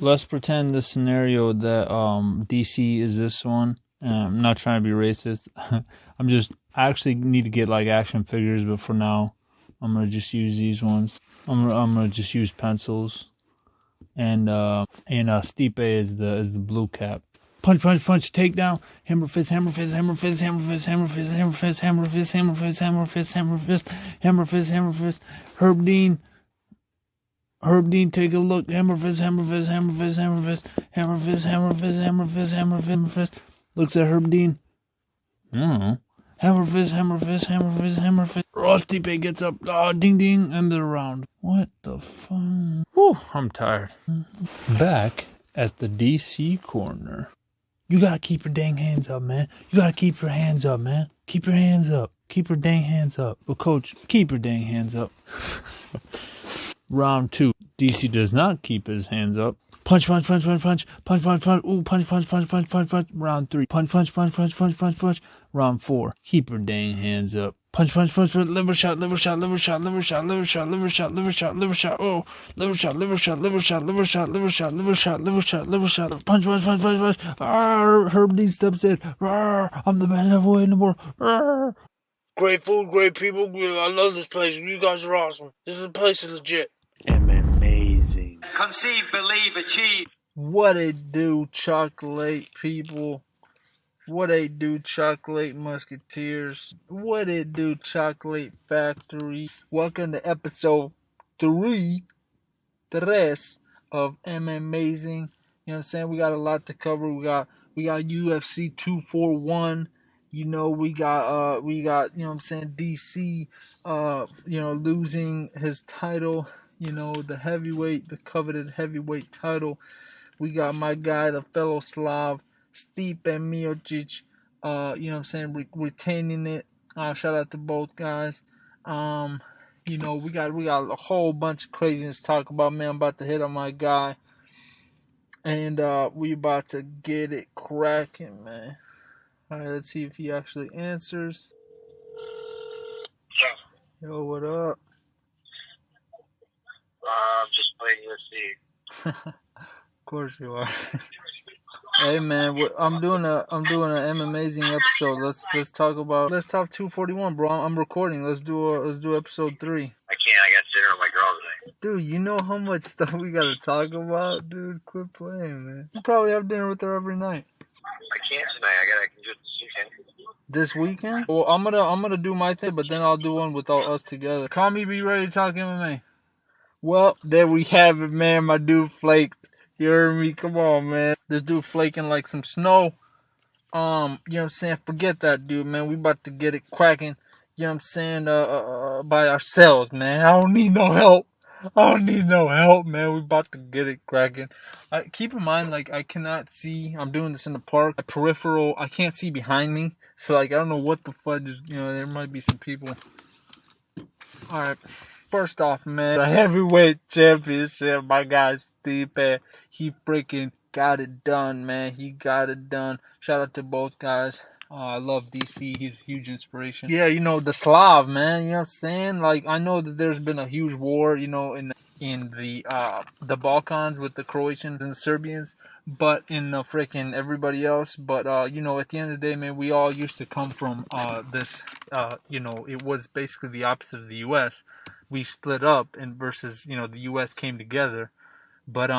let's pretend the scenario that DC is this one. I'm not trying to be racist. I actually need to get like action figures, but for now, I'm gonna just use these ones. I'm gonna just use pencils, and Stipe is the blue cap. Punch, takedown, hammer fist, hammer fist, hammer fist, hammer fist, hammer fist, hammer fist, hammer fist, hammer fist, hammer fist, hammer fist, hammer fist, hammer fist. Herb Dean, take a look. Hammer fist, hammer fist, hammer fist, hammer fist, hammer fist, hammer fist, hammer fist, hammer fist, hammer fist. Looks at Herb Dean. I don't know. Hammer fist, hammer fist, hammer fist, hammer fist. Stipe gets up. Oh, ding ding, end of the round. What the fuck? Whew, I'm tired. Back at the DC corner. You gotta keep your dang hands up, man. You gotta keep your hands up, man. Keep your hands up. Keep your dang hands up. But coach, keep your dang hands up. Round 2. DC does not keep his hands up. Punch. Ooh, punch. Round 3. Punch. Round 4. Keep your dang hands up. Punch. Liver shot. Oh, liver shot. Oh, liver shot. Punch. Herb Dean steps in. I'm the best heavyweight in the world. Great food, great people. I love this place. You guys are awesome. This place is legit. Mmazing. Conceive, believe, achieve. What it do, chocolate people? What it do, chocolate musketeers? What it do, chocolate factory? Welcome to episode 3 of Mmazing. You know what I'm saying? We got a lot to cover. We got UFC 241. You know, we got, you know what I'm saying, DC, losing his title, the coveted heavyweight title. We got my guy, the fellow Slav, Stipe Miocic, retaining it. Shout out to both guys. We got a whole bunch of craziness to talk about, man. I'm about to hit on my guy. And we about to get it cracking, man. Alright, let's see if he actually answers. Yo, what up? I'm just playing UFC. Of course you are. Hey man, I'm doing an Mmazing episode. Let's talk 241, bro. I'm recording. Let's do episode 3. I can't. I got dinner with my girl today. Dude, you know how much stuff we gotta talk about, dude. Quit playing, man. You probably have dinner with her every night. I can't tonight. I can do it this weekend. Well, I'm gonna do my thing, but then I'll do one with all us together. Call me, be ready to talk MMA. Well, there we have it, man. My dude flaked. You heard me? Come on, man. This dude flaking like some snow. You know what I'm saying? Forget that dude, man. We about to get it cracking. You know what I'm saying? By ourselves, man. I don't need no help. Man. We about to get it cracking. Keep in mind, like, I cannot see. I'm doing this in the park. A peripheral, I can't see behind me. So, like, I don't know what the fudge is. There might be some people. Alright. First off, man, the heavyweight championship, my guy Stipe, he freaking got it done, man. He got it done. Shout out to both guys. I love DC. He's a huge inspiration. Yeah, the Slav, man. You know what I'm saying? Like, I know that there's been a huge war, in the Balkans with the Croatians and the Serbians, but in the freaking everybody else. But, at the end of the day, man, we all used to come from this, it was basically the opposite of the U.S. We split up versus, the U.S. came together. But,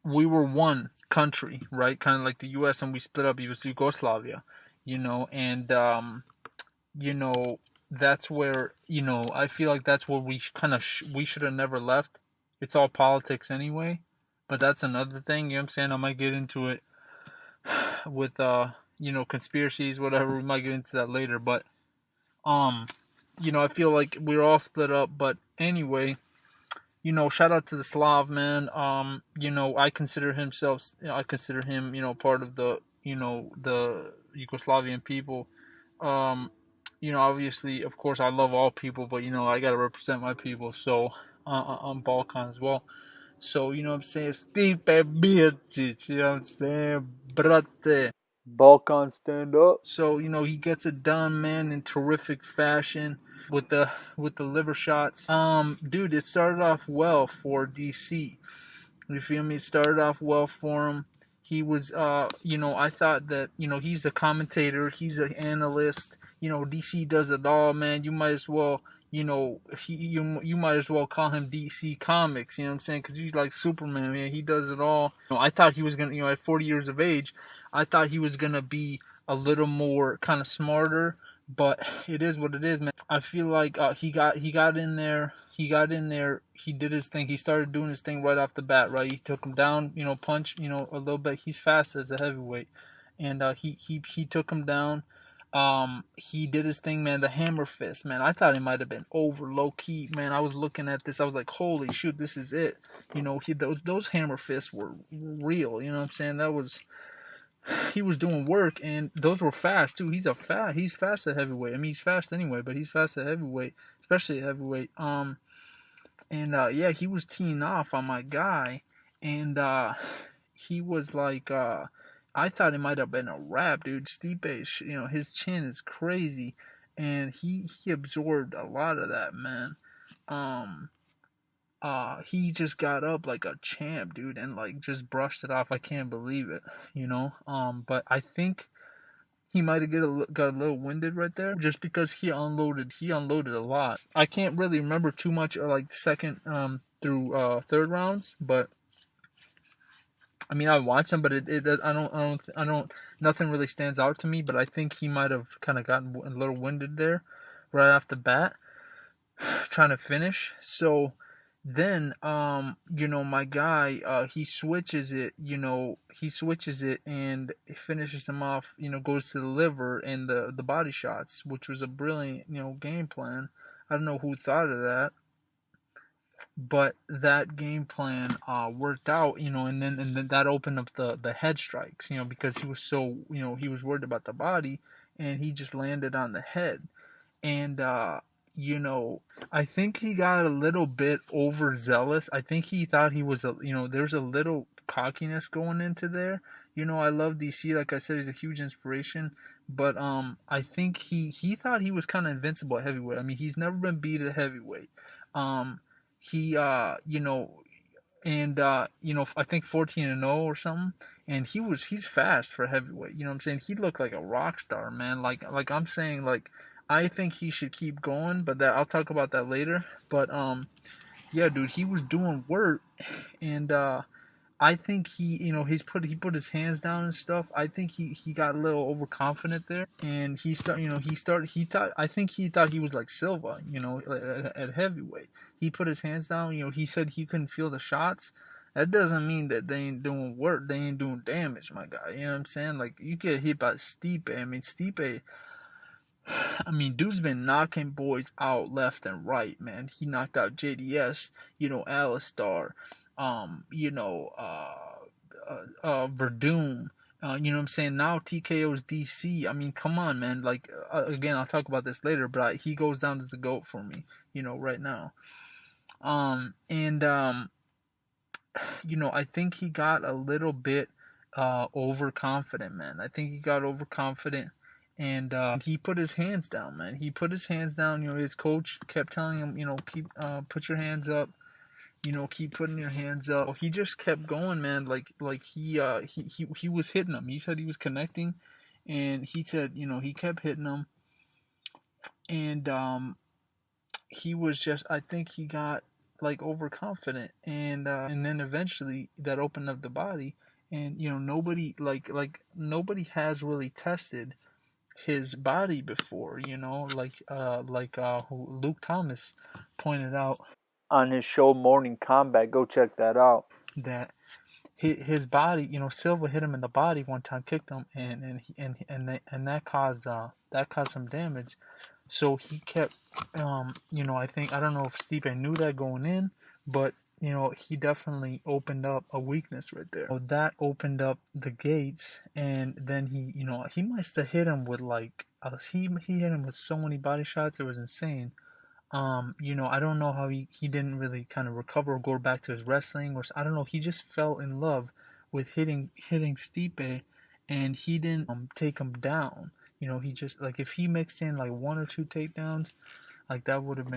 we were one country, right? Kind of like the U.S. and we split up. It was Yugoslavia. That's where, I feel like that's where we we should have never left. It's all politics anyway, but that's another thing, you know what I'm saying? I might get into it with, conspiracies, whatever. We might get into that later, but, I feel like we're all split up, but anyway, shout out to the Slav, man. I consider him, part of the, the Yugoslavian people. Obviously, of course, I love all people, but, I got to represent my people. So, I'm Balkan as well. So, you know what I'm saying? Stipe Miocic, you know what I'm saying? Brate. Balkan stand up. So, he gets it done, man, in terrific fashion with the liver shots. Dude, it started off well for DC. You feel me? It started off well for him. He was, I thought that, he's the commentator, he's an analyst. DC does it all, man. You might as well, you might as well call him DC Comics. You know what I'm saying? Because he's like Superman, man. He does it all. I thought he was gonna, at 40 years of age, I thought he was gonna be a little more kind of smarter. But it is what it is, man. I feel like he got in there. He did his thing. He started doing his thing right off the bat, right? He took him down, punch, a little bit. He's fast as a heavyweight. And he took him down. He did his thing, man. The hammer fist, man. I thought it might have been over, low key, man. I was looking at this. I was like, holy shoot, this is it. Those hammer fists were real. You know what I'm saying? He was doing work, and those were fast too. He's fast at heavyweight. I mean, he's fast anyway, but he's fast at heavyweight, especially at heavyweight. He was teeing off on my guy, and he was like, I thought it might have been a wrap, dude. Stipe, his chin is crazy, and he absorbed a lot of that, man. He just got up like a champ, dude, and like just brushed it off. I can't believe it, But I think he might have got a little winded right there, just because he unloaded a lot. I can't really remember too much, like second through third rounds, but I mean I watched them, but I don't nothing really stands out to me. But I think he might have kind of gotten a little winded there, right off the bat, trying to finish. So then, my guy, he switches it, and finishes him off, goes to the liver and the body shots, which was a brilliant, game plan. I don't know who thought of that, but that game plan, worked out, and then that opened up the head strikes, because he was so, he was worried about the body, and he just landed on the head. And, I think he got a little bit overzealous. I think he thought he was, there's a little cockiness going into there. I love DC. Like I said, he's a huge inspiration. But I think he thought he was kind of invincible at heavyweight. I mean, he's never been beat at heavyweight. I think 14-0 or something. And he's fast for heavyweight. You know what I'm saying? He looked like a rock star, man. Like I'm saying, like, I think he should keep going, but I'll talk about that later. But yeah, dude, he was doing work, and I think he put his hands down and stuff. I think he got a little overconfident there, and he thought he was like Silva, at heavyweight. He put his hands down. He said he couldn't feel the shots. That doesn't mean that they ain't doing work. They ain't doing damage, my guy. You know what I'm saying? Like, you get hit by Stipe. I mean, dude's been knocking boys out left and right, man. He knocked out JDS, Alistar, Verdun. You know what I'm saying? Now TKO's DC. I mean, come on, man. Like, again, I'll talk about this later, but he goes down as the GOAT for me, right now. I think he got a little bit overconfident, man. I think he got overconfident. And he put his hands down, man. He put his hands down. His coach kept telling him, keep put your hands up. Keep putting your hands up. He just kept going, man. Like he was hitting him. He said he was connecting, and he said, he kept hitting him. And he was just, I think he got like overconfident, and then eventually that opened up the body, and nobody nobody has really tested his body before, who Luke Thomas pointed out on his show Morning Combat. Go check that out. That his body, Silva hit him in the body one time, kicked him, and that caused some damage. So he kept, I don't know if Stipe knew that going in, but he definitely opened up a weakness right there. So that opened up the gates, and then he must have hit him with he hit him with so many body shots, it was insane. I don't know how he didn't really kind of recover or go back to his wrestling, or I don't know. He just fell in love with hitting Stipe, and he didn't take him down. He just, if he mixed in like one or two takedowns, that would have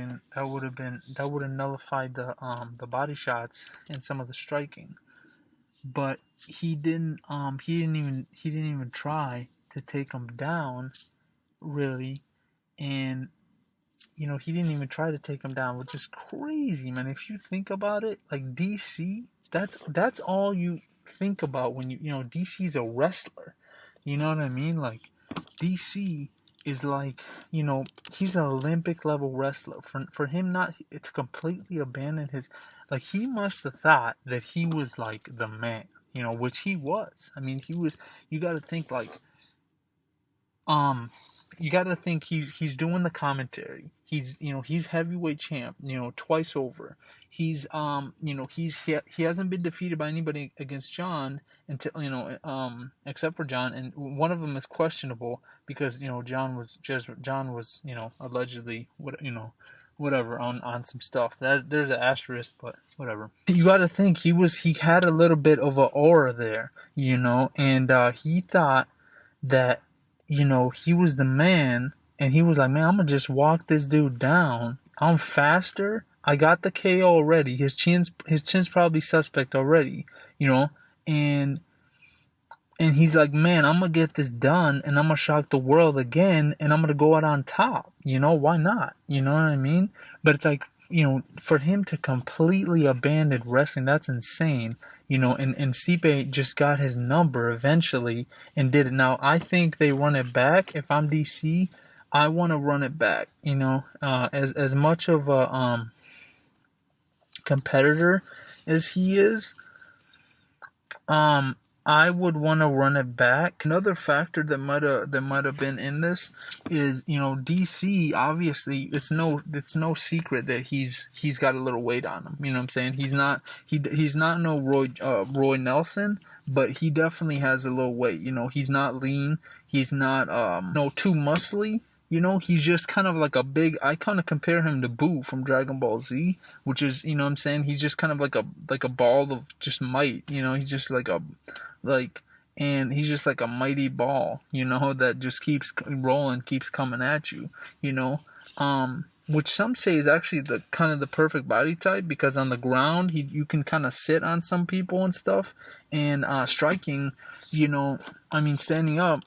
nullified the body shots and some of the striking. but he didn't even try to take him down, really. And he didn't even try to take him down, which is crazy, man. If you think about it, like DC, that's all you think about when DC's a wrestler. You know what I mean? Like DC is like, he's an Olympic level wrestler. For him not to completely abandon his, like, he must have thought that he was like the man, which he was. I mean, he was. You got to think like, you got to think he's doing the commentary. He's heavyweight champ, twice over. He hasn't been defeated by anybody against John until, except for John, and one of them is questionable because, John was allegedly whatever on some stuff. That there's an asterisk, but whatever. You got to think he had a little bit of an aura there, and he thought that he was the man, and he was like, man, I'm gonna just walk this dude down. I'm faster. I got the KO already. His chin's probably suspect already, and he's like, man, I'm gonna get this done, and I'm gonna shock the world again, and I'm gonna go out on top. Why not? You know what I mean? But it's like, for him to completely abandon wrestling, that's insane. And Stipe just got his number eventually and did it. Now, I think they run it back. If I'm DC, I want to run it back. As much of a competitor as he is, I would want to run it back. Another factor that might have been in this is, DC, obviously it's no secret that he's got a little weight on him. You know what I'm saying? He's not no Roy Nelson, but he definitely has a little weight. He's not lean. He's not too muscly. He's just kind of like a big. I kind of compare him to Boo from Dragon Ball Z, which is, what I'm saying, he's just kind of like a ball of just might. He's just and he's just like a mighty ball, that just keeps rolling, keeps coming at you, which some say is actually the kind of the perfect body type, because on the ground you can kind of sit on some people and stuff, and striking, standing up,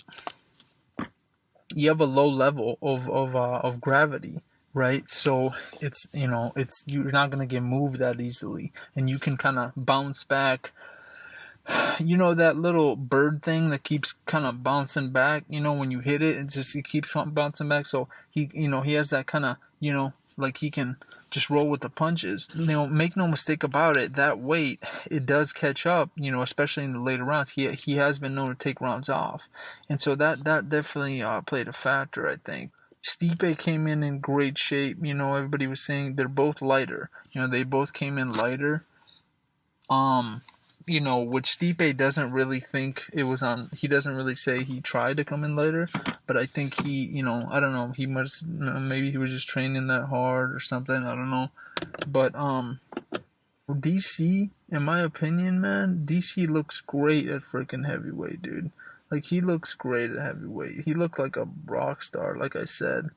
you have a low level of gravity, right? So it's you're not gonna get moved that easily, and you can kind of bounce back. That little bird thing that keeps kind of bouncing back, when you hit it, it keeps bouncing back. So he has that kind of, like he can just roll with the punches. Make no mistake about it, that weight, it does catch up, especially in the later rounds. He has been known to take rounds off. And so that definitely played a factor, I think. Stipe came in great shape. Everybody was saying they're both lighter. They both came in lighter. Which Stipe doesn't really think it was on. He doesn't really say he tried to come in later, but I think he, I don't know. He must, maybe he was just training that hard or something. I don't know. But DC, in my opinion, man, DC looks great at freaking heavyweight, dude. Like, he looks great at heavyweight. He looked like a rock star, like I said.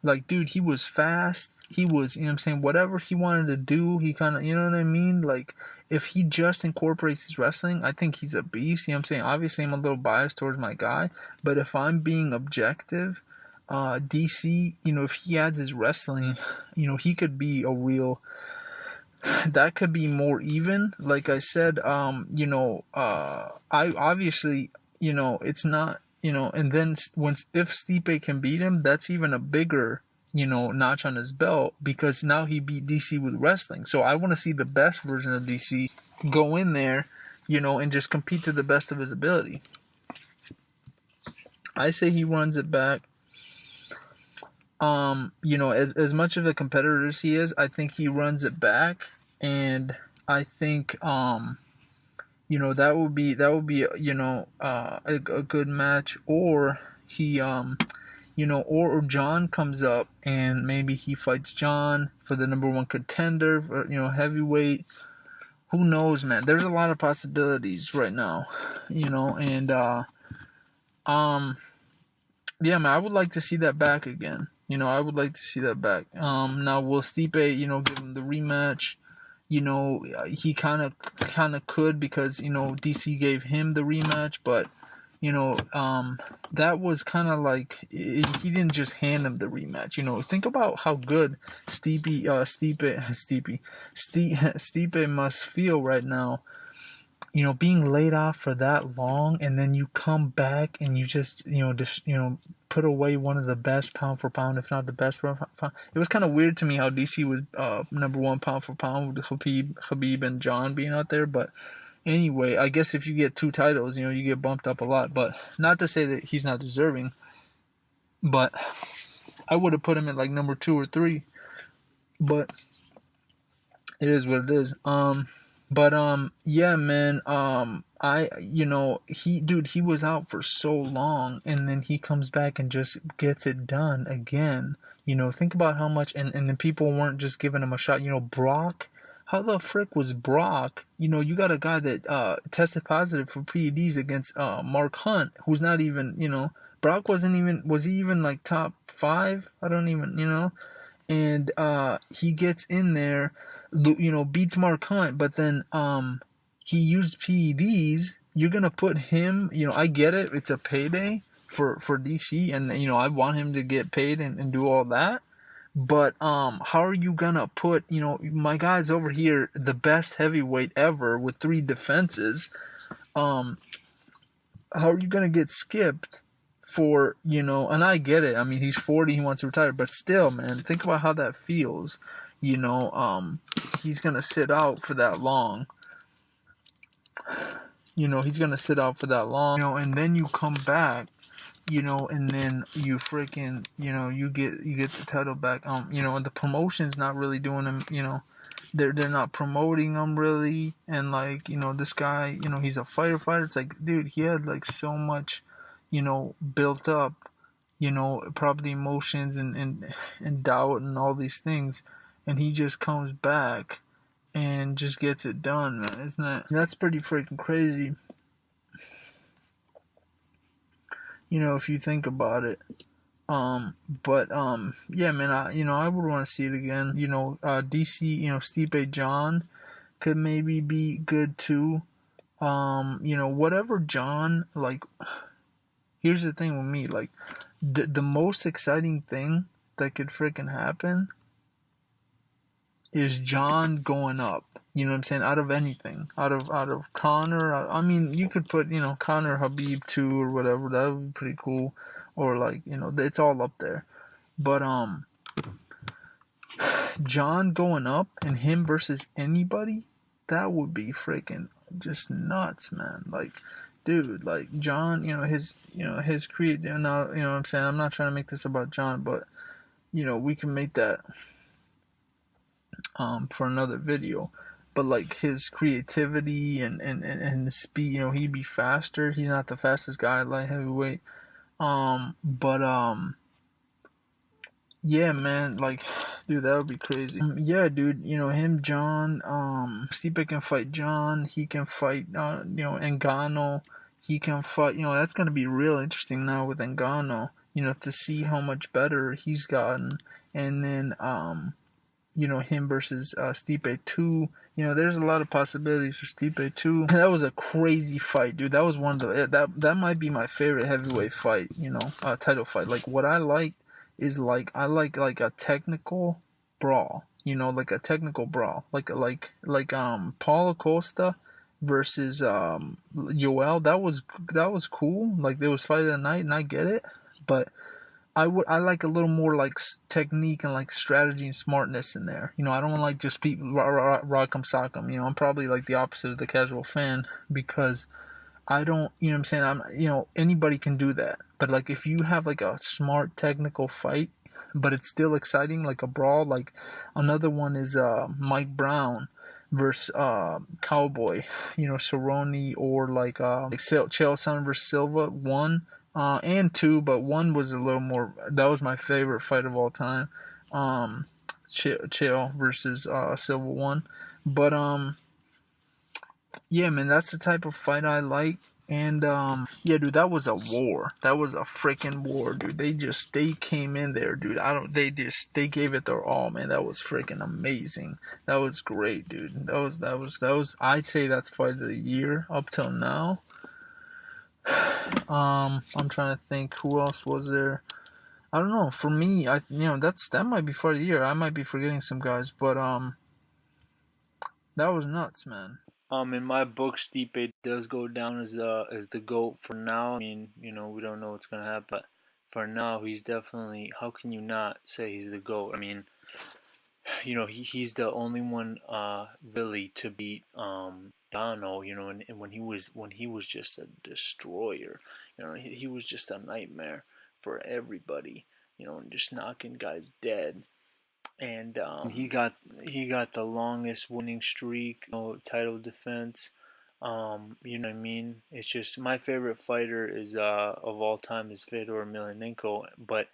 Like, dude, he was fast. He was, whatever he wanted to do, he kind of, you know what I mean? Like, if he just incorporates his wrestling, I think he's a beast. Obviously, I'm a little biased towards my guy, but if I'm being objective, DC, if he adds his wrestling, he could be a real, that could be more even. Like I said, I obviously, it's not, and then if Stipe can beat him, that's even a bigger, notch on his belt, because now he beat DC with wrestling. So I want to see the best version of DC go in there, and just compete to the best of his ability. I say he runs it back. As much of a competitor as he is, I think he runs it back, and I think that would be a good match. Or he or John comes up and maybe he fights John for the number one contender, heavyweight. Who knows, man? There's a lot of possibilities right now, and yeah, man, I would like to see that back again. You know, I would like to see that back. Now will Stipe, you know, give him the rematch? You know, he kind of could, because, you know, DC gave him the rematch, but, you know, that was kind of like, he didn't just hand him the rematch. You know, think about how good Stipe must feel right now. You know, being laid off for that long, and then you come back and you just, put away one of the best pound for pound, if not the best pound for pound. It was kind of weird to me how DC was number one pound for pound with Khabib and John being out there. But anyway, I guess if you get 2 titles, you know, you get bumped up a lot. But not to say that he's not deserving, but I would have put him at like number 2 or 3. But it is what it is. Yeah, man, he was out for so long, and then he comes back and just gets it done again. You know, think about how much, and then people weren't just giving him a shot. You know, Brock, how the frick was Brock? You know, you got a guy that tested positive for PEDs against Mark Hunt, who's not even, you know, Brock was he even like top 5? I don't even, you know, and he gets in there, you know, beats Mark Hunt, but then he used PEDs. You're gonna put him, you know, I get it, it's a payday for DC, and, you know, I want him to get paid and do all that, but how are you gonna put, you know, my guy's over here, the best heavyweight ever with 3 defenses, how are you gonna get skipped for, you know, and I get it, I mean, he's 40, he wants to retire, but still, man, think about how that feels. You know, he's going to sit out for that long. You know, he's going to sit out for that long. You know, and then you come back, you know, and then you freaking, you know, you get the title back. You know, and the promotion's not really doing him, you know, they're not promoting him really. And like, you know, this guy, you know, he's a fighter. It's like, dude, he had like so much, you know, built up, you know, probably emotions and doubt and all these things. And he just comes back and just gets it done, man. Isn't that? That's pretty freaking crazy. You know, if you think about it. Yeah, man. I would want to see it again. You know, DC. You know, Stipe John could maybe be good too. You know, whatever John like. Here's the thing with me, like, the most exciting thing that could freaking happen is John going up. You know what I'm saying? Out of anything. Out of Conor. I mean, you could put, you know, Conor Habib 2 or whatever. That would be pretty cool. Or like, you know, it's all up there. But John going up and him versus anybody, that would be freaking just nuts, man. Like, dude, like John, you know, his creed, you know what I'm saying? I'm not trying to make this about John, but, you know, we can make that for another video. But like his creativity and the speed, you know, he'd be faster. He's not the fastest guy at light heavyweight. Yeah, man, like, dude, that would be crazy. Yeah, dude, you know, him, John, Stipe can fight John. He can fight, you know, Ngannou. He can fight, you know, that's going to be real interesting now with Ngannou, you know, to see how much better he's gotten. And then, you know, him versus Stipe 2. You know, there's a lot of possibilities for Stipe 2. That was a crazy fight, dude. That was one of the, that might be my favorite heavyweight fight, you know, title fight. Like, what I like is, like, I like a technical brawl, you know, like a technical brawl. Like Paulo Costa versus Yoel. That was cool. Like, there was fight of the night, and I get it. But I like a little more like technique and like strategy and smartness in there. You know, I don't want like just people rock'em sock'em. You know, I'm probably like the opposite of the casual fan, because I don't, you know what I'm saying? You know, anybody can do that. But like if you have like a smart technical fight, but it's still exciting, like a brawl, like another one is Mike Brown versus Cowboy, you know, Cerrone, or like Chael Sonnen versus Silva, 1. And 2, but 1 was a little more, that was my favorite fight of all time. Chael versus Silva 1. But yeah, man, that's the type of fight I like. And yeah, dude, that was a war. That was a freaking war, dude. They came in there, dude. They gave it their all, man. That was freaking amazing. That was great, dude. That was I'd say that's fight of the year up till now. I'm trying to think who else was there. I don't know. For me, that might be fight of the year. I might be forgetting some guys, but that was nuts, man. In my book, Stipe does go down as the GOAT for now. I mean, we don't know what's gonna happen, but for now, he's definitely. How can you not say he's the GOAT? I mean, he's the only one really to beat Dano. And when he was just a destroyer. He was just a nightmare for everybody. And just knocking guys dead. And he got the longest winning streak, title defense. You know what I mean? It's just my favorite fighter is of all time is Fedor Emelianenko, but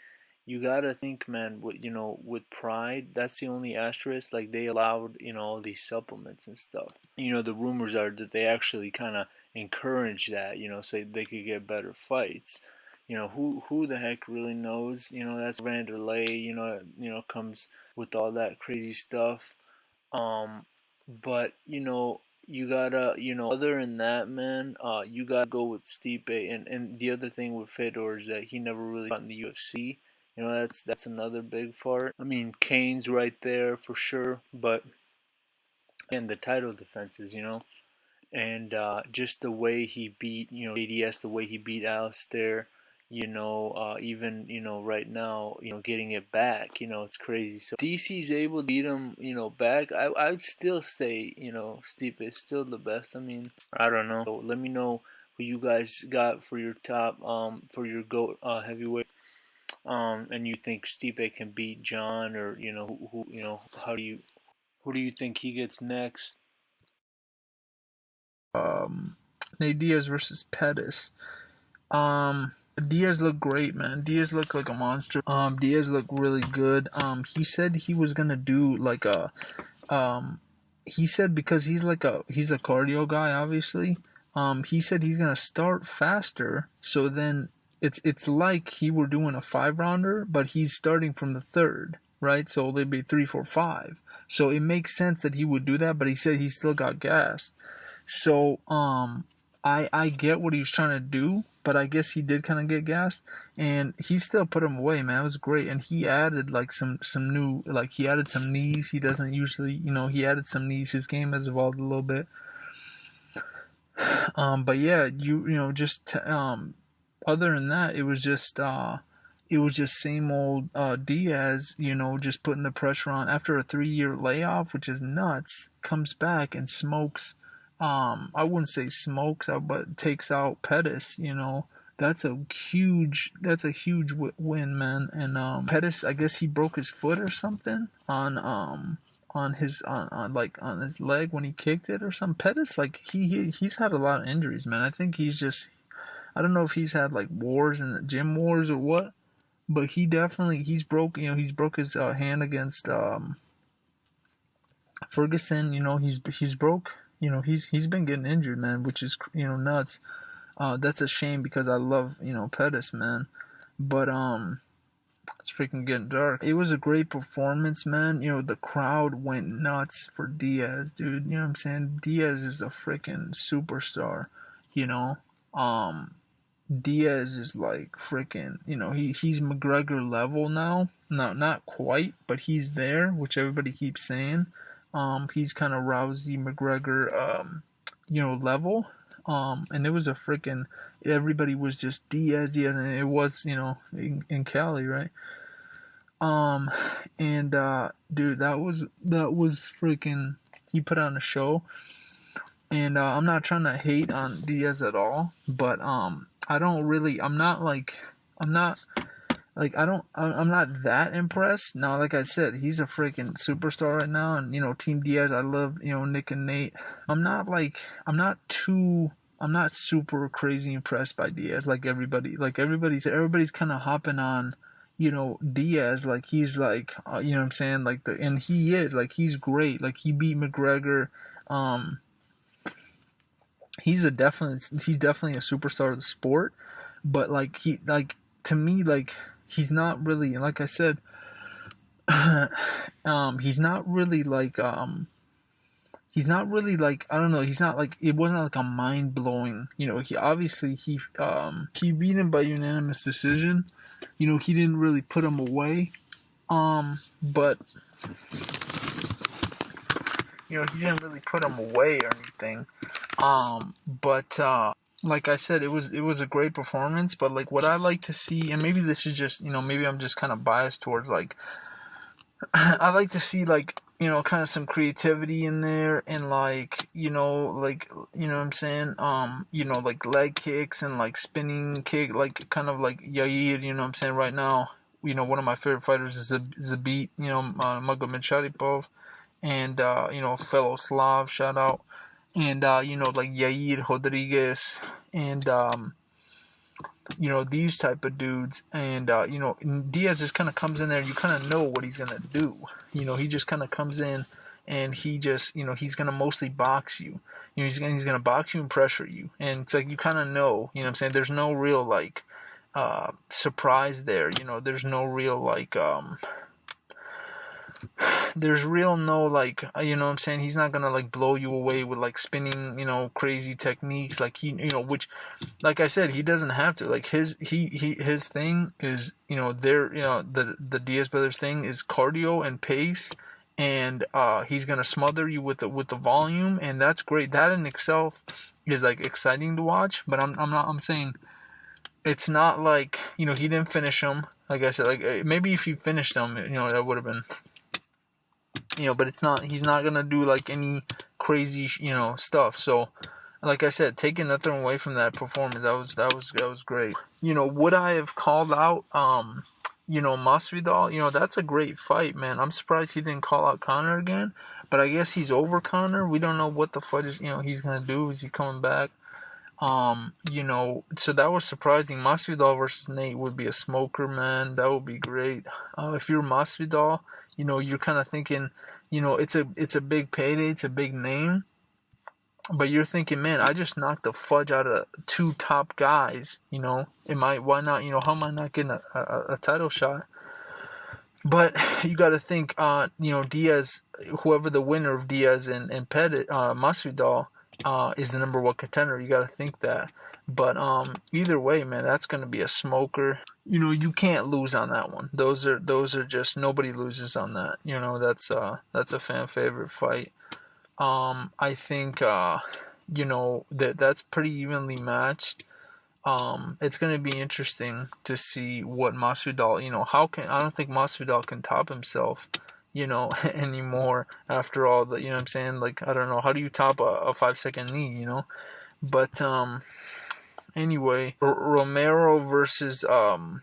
you gotta think, man, with Pride, that's the only asterisk. Like, they allowed, all these supplements and stuff. The rumors are that they actually kind of encourage that, so they could get better fights. Who the heck really knows? That's Vanderlei, comes with all that crazy stuff. But, you gotta, other than that, man, you gotta go with Stipe. And the other thing with Fedor is that he never really got in the UFC. That's another big part. I mean, Kane's right there for sure, but, and the title defenses, and just the way he beat, ADS, the way he beat Alistair, even, right now, getting it back, it's crazy. So DC's able to beat him, back. I'd still say, Stipe is still the best. I mean, I don't know. So let me know who you guys got for your top, for your GOAT heavyweight. And you think Stipe can beat John, or who who do you think he gets next? Nate Diaz versus Pettis. Diaz looked great, man. Diaz looked like a monster. Diaz looked really good. He said he was gonna do like a, he said because he's a cardio guy, obviously. He said he's gonna start faster, so then it's like he were doing a 5-rounder, but he's starting from the third, right? So they'd be 3, 4, 5. So it makes sense that he would do that, but he said he still got gassed. So I get what he was trying to do, but I guess he did kind of get gassed, and he still put him away, man. It was great, and he added like some new, like he added some knees. He doesn't usually, he added some knees. His game has evolved a little bit. But yeah, just other than that, it was just same old Diaz, just putting the pressure on after a 3-year layoff, which is nuts. Comes back and smokes. I wouldn't say smokes, but takes out Pettis. That's a huge win, man. And Pettis, I guess he broke his foot or something on his leg when he kicked it or something. Pettis, like he's had a lot of injuries, man. I think I don't know if he's had like wars in the gym wars or what, but he's broke his hand against Ferguson. He's broke. He's been getting injured, man, which is nuts. That's a shame because I love Pettis, man. But it's freaking getting dark. It was a great performance, man. The crowd went nuts for Diaz, dude. You know what I'm saying? Diaz is a freaking superstar. Diaz is like freaking, he's McGregor level now. No, not quite, but he's there, which everybody keeps saying. He's kind of Rousey McGregor, level. And it was a freaking, everybody was just Diaz, and it was, in Cali, right? And dude, that was freaking, he put on a show. And I'm not trying to hate on Diaz at all, but I'm not that impressed. Now, like I said, he's a freaking superstar right now, and Team Diaz, I love, Nick and Nate. I'm not super crazy impressed by Diaz like everybody. Like everybody's kind of hopping on, Diaz, like he's like, what I'm saying, like and he is like, he's great. Like he beat McGregor, he's definitely a superstar of the sport, but like to me, like he's not really, like I said, he's not really like I don't know, he's not like, it wasn't like a mind blowing, he obviously he beat him by unanimous decision. He didn't really put him away, but he didn't really put him away or anything. But like I said, it was a great performance. But like what I like to see, and maybe this is just, maybe I'm just kind of biased towards like, I like to see like, kind of some creativity in there, and like, like, what I'm saying, like leg kicks and like spinning kick, like kind of like Yair, what I'm saying right now. One of my favorite fighters is Zabit, Magomed Sharipov, and fellow Slav, shout out, and like Yair Rodriguez, and these type of dudes, and Diaz just kind of comes in there, and you kind of know what he's gonna do. He just kind of comes in, and he just, he's gonna mostly box you. He's gonna box you and pressure you, and it's like you kind of know. What I'm saying, there's no real like surprise there. There's no real like there's real no like, what I'm saying, he's not gonna like blow you away with like spinning, crazy techniques, like he, which, like I said, he doesn't have to. Like his thing is, the Diaz brothers thing is cardio and pace, and he's gonna smother you with the volume, and that's great. That in itself is like exciting to watch. But I'm saying it's not like, he didn't finish him. Like I said, like maybe if he finished him, that would have been, but it's not. He's not gonna do like any crazy, stuff. So, like I said, taking nothing away from that performance, that was great. Would I have called out, Masvidal? That's a great fight, man. I'm surprised he didn't call out Conor again. But I guess he's over Conor. We don't know what the fight is, he's gonna do. Is he coming back? So that was surprising. Masvidal versus Nate would be a smoker, man. That would be great. If you're Masvidal, you're kind of thinking, it's a big payday, it's a big name, but you're thinking, man, I just knocked the fudge out of two top guys. Why not? How am I not getting a title shot? But you got to think, Diaz, whoever the winner of Diaz and Pettit, Masvidal, is the number one contender. You got to think that. But either way, man, that's going to be a smoker. You can't lose on that one. Those are just, nobody loses on that. That's a fan favorite fight. I think that's pretty evenly matched. It's going to be interesting to see what Masvidal, I don't think Masvidal can top himself, anymore after all the, what I'm saying? Like, I don't know, how do you top a 5-second knee, But anyway, Romero versus Paulo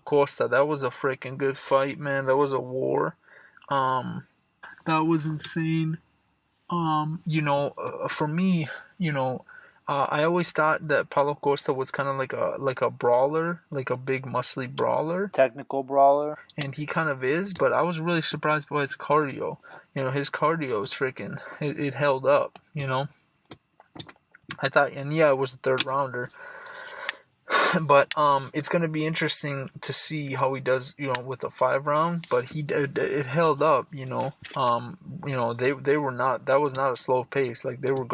Costa, that was a freaking good fight, man. That was a war. That was insane. For me, I always thought that Paulo Costa was kind of like a brawler, like a big muscly brawler, technical brawler, and he kind of is. But I was really surprised by his cardio. His cardio is freaking. It held up. I thought, and yeah, it was a third rounder. But it's gonna be interesting to see how he does, with the 5 round. But it held up, they were not. That was not a slow pace. Like they were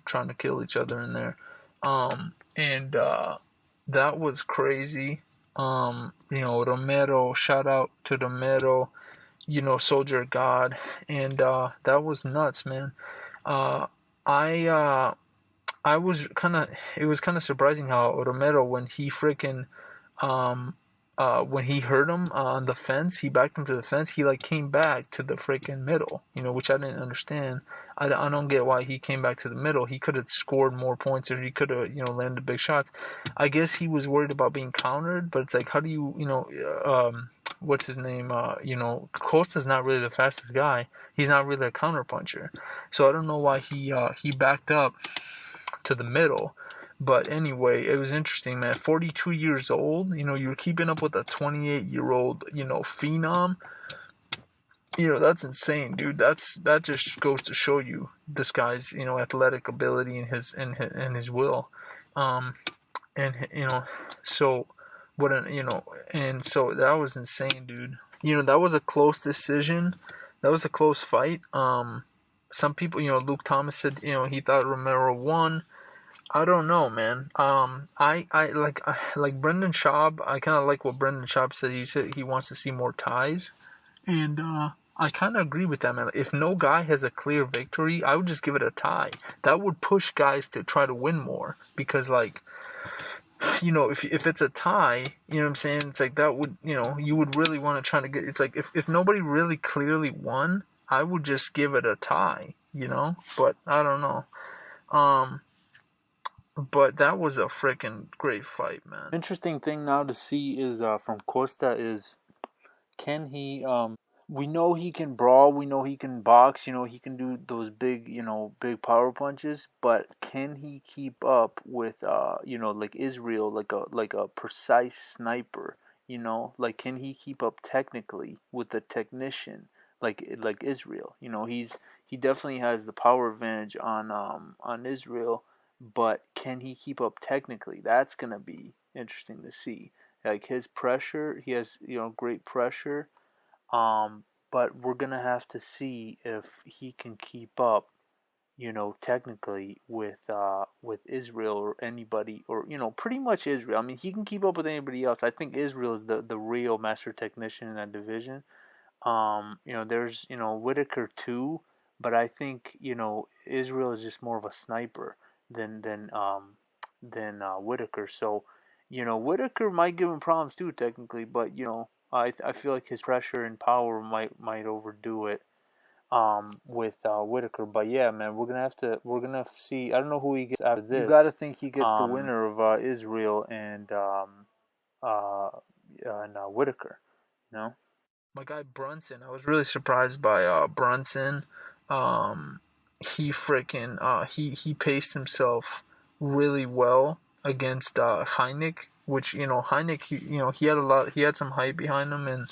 trying to kill each other in there, and that was crazy. Romero, shout out to Romero, Soldier God, and that was nuts, man. It was kind of surprising how Romero, when he freaking, when he hurt him on the fence, he backed him to the fence. He like came back to the freaking middle, which I didn't understand. I don't get why he came back to the middle. He could have scored more points, or he could have, landed big shots. I guess he was worried about being countered, but it's like, how do you, what's his name? Costa's not really the fastest guy. He's not really a counter puncher. So I don't know why he backed up to the middle. But anyway, it was interesting, man. 42 years old, you're keeping up with a 28-year-old, phenom. That's insane, dude. That just goes to show you this guy's, athletic ability and his will. And so and so that was insane, dude. That was a close decision. That was a close fight. Some people, Luke Thomas said, he thought Romero won. I don't know, man. I like Brendan Schaub. I kind of like what Brendan Schaub said. He said he wants to see more ties, and I kind of agree with that, man. If no guy has a clear victory, I would just give it a tie. That would push guys to try to win more because, like, if it's a tie, you know what I'm saying? It's like that would, you would really want to try to get. It's like if nobody really clearly won, I would just give it a tie, But I don't know. But that was a freaking great fight, man. Interesting thing now to see is from Costa is, can he? We know he can brawl. We know he can box. He can do those big, big power punches. But can he keep up with, like Israel, like a precise sniper? Like can he keep up technically with the technician, like Israel? He definitely has the power advantage on Israel. But can he keep up technically? That's going to be interesting to see. Like his pressure, he has, great pressure. But we're going to have to see if he can keep up, technically with Israel or anybody, or, pretty much Israel. I mean, he can keep up with anybody else. I think Israel is the real master technician in that division. There's, Whitaker too, but I think, Israel is just more of a sniper than Whitaker. So, Whitaker might give him problems too, technically, but I feel like his pressure and power might overdo it with Whitaker. But yeah, man, we're gonna see. I don't know who he gets after this. You gotta think he gets the winner of Israel and Whitaker. My guy Brunson, I was really surprised by Brunson. He paced himself really well against Heineck, which Heineck, he had some hype behind him, and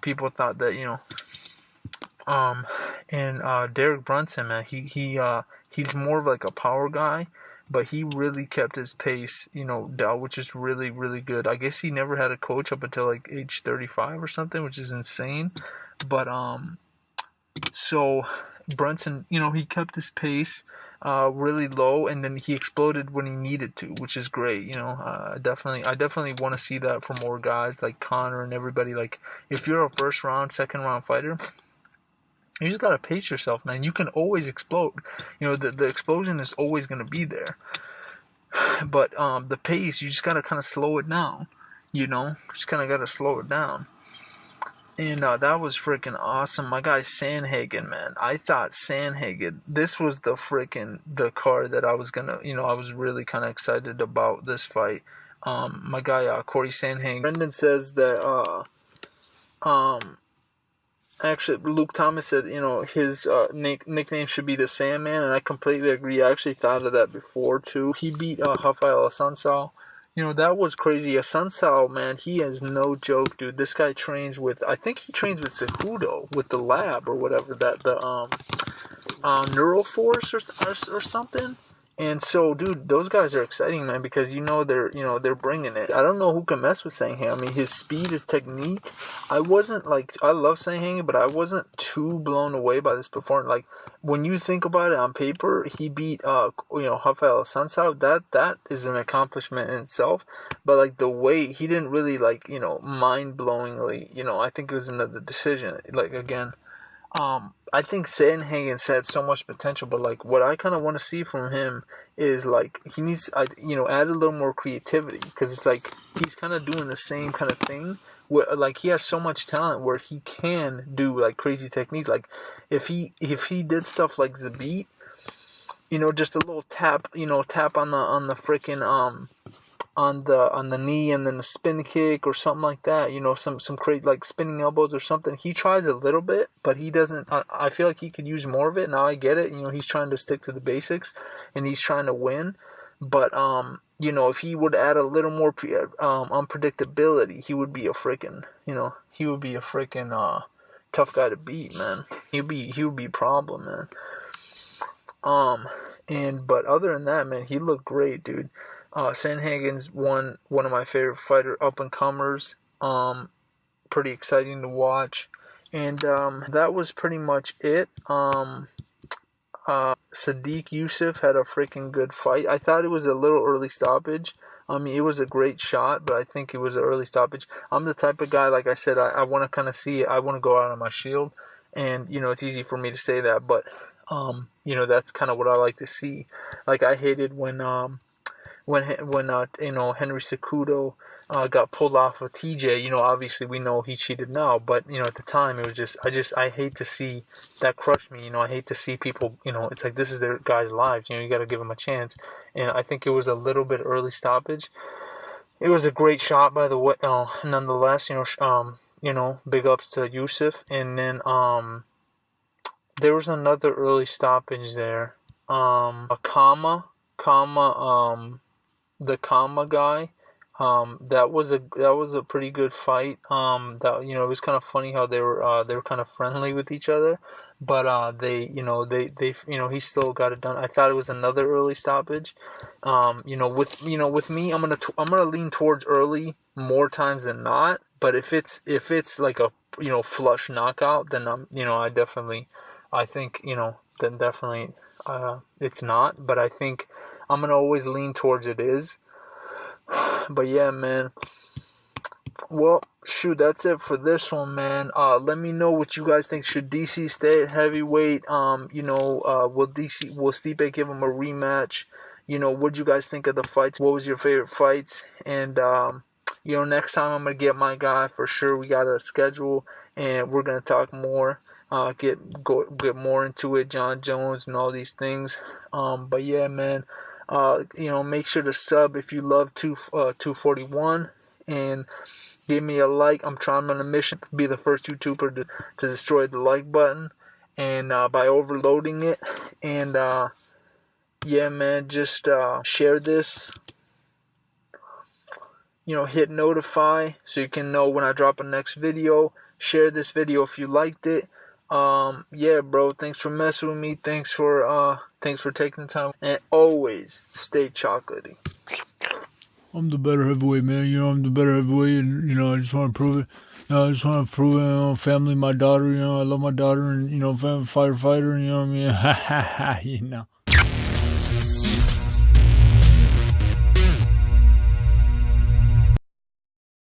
people thought that and Derek Brunson, man, he's more of like a power guy, but he really kept his pace, which is really, really good. I guess he never had a coach up until like age 35 or something, which is insane. But so Brunson, he kept his pace really low, and then he exploded when he needed to, which is great. I definitely want to see that for more guys like Connor and everybody. Like, if you're a first round, second round fighter, you just gotta pace yourself, man. You can always explode. The explosion is always gonna be there. But the pace, you just gotta kind of slow it down. Just kind of gotta slow it down. And that was freaking awesome. My guy Sandhagen, man. I thought Sandhagen, this was the card that I was gonna, I was really kind of excited about this fight. My guy Corey Sandhagen. Brendan says that actually, Luke Thomas said, his nickname should be the Sandman, and I completely agree. I actually thought of that before, too. He beat Rafael Assunção. That was crazy. Assunção, man, he is no joke, dude. This guy trains with, I think he trains with Cejudo, with the lab or whatever, the Neuroforce or something. And so, dude, those guys are exciting, man, because they're bringing it. I don't know who can mess with Sandhagen. I mean, his speed, his technique. I love Sandhagen, but I wasn't too blown away by this performance. Like, when you think about it on paper, he beat Rafael Assunção. That is an accomplishment in itself. But like the way he didn't really mind-blowingly. I think it was another decision. Like, again. I think Sandhagen had so much potential, but like what I kind of want to see from him is like he needs, add a little more creativity, because it's like he's kind of doing the same kind of thing. Where like he has so much talent where he can do like crazy techniques. Like if he did stuff like Zabit, just a little tap on the freaking on the knee and then a spin kick or something like that, some great like spinning elbows or something. He tries a little bit, but he doesn't. I feel like he could use more of it. Now I get it. He's trying to stick to the basics and he's trying to win. But if he would add a little more unpredictability, he would be a freaking tough guy to beat, man. He would be a problem, man. But other than that, man, he looked great, dude. Sandhagen's one of my favorite fighter up and comers. Pretty exciting to watch. And that was pretty much it. Sadiq Yusuf had a freaking good fight. I thought it was a little early stoppage. I mean, it was a great shot, but I think it was an early stoppage. I'm the type of guy, like I said, I want to kind of see it. I want to go out on my shield. And, it's easy for me to say that, but, that's kind of what I like to see. Like, I hated when Henry Cejudo got pulled off of TJ. Obviously we know he cheated now, but at the time it was just I hate to see that crush me. I hate to see people. It's like this is their guys' lives. You got to give them a chance. And I think it was a little bit early stoppage. It was a great shot by the way. Nonetheless, big ups to Yusuf. And then there was another early stoppage there. The Kama guy. That was a pretty good fight. That it was kind of funny how they were kind of friendly with each other, but he still got it done. I thought it was another early stoppage. With me, I'm gonna lean towards early more times than not. But if it's like a flush knockout, then it's not. But I think I'm gonna always lean towards it is. But yeah, man. Well, shoot, that's it for this one, man. Let me know what you guys think. Should DC stay at heavyweight? Will Stipe give him a rematch? What'd you guys think of the fights? What was your favorite fights? And next time I'm gonna get my guy for sure. We got a schedule, and we're gonna talk more. Get more into it, John Jones and all these things. But yeah, man. Make sure to sub if you love 241 and give me a like. I'm on a mission to be the first YouTuber to destroy the like button and by overloading it. And yeah, man, just share this. Hit notify so you can know when I drop a next video. Share this video if you liked it. Yeah, bro, thanks for messing with me. Thanks for taking the time. And always stay chocolatey. I'm the better heavyweight, man. I'm the better heavyweight, and, I just want to prove it. I just want to prove it, family, my daughter, I love my daughter, and, fighter, and, Ha ha ha,